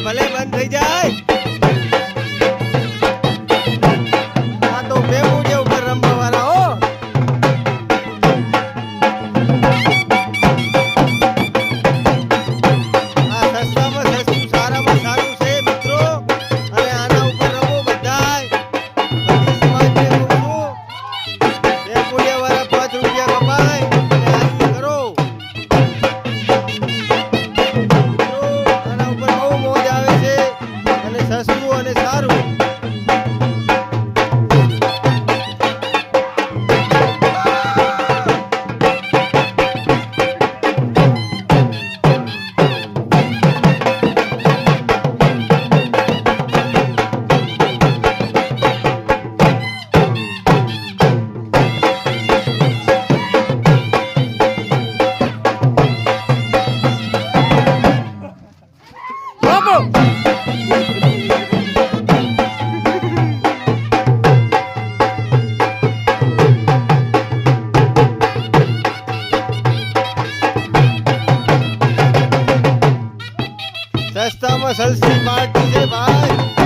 ભલે બંધ થઈ જાય આ તો બેબુડિયા ઉપર રમવા વાળા હો આ સસ્તામાં સસ્તું સારામાં સારું છે મિત્રો અને આના ઉપર રમો બધાય બધી સમાજને કહું છું બેબુડિયા વાળા 5 રૂપિયા કપાય અને આજી કરો આના ઉપર બહુ મોજ આવે છે અને સસ્તું અને સારું સસ્તામાં સસ્તી પાર્ટી છે ભાઈ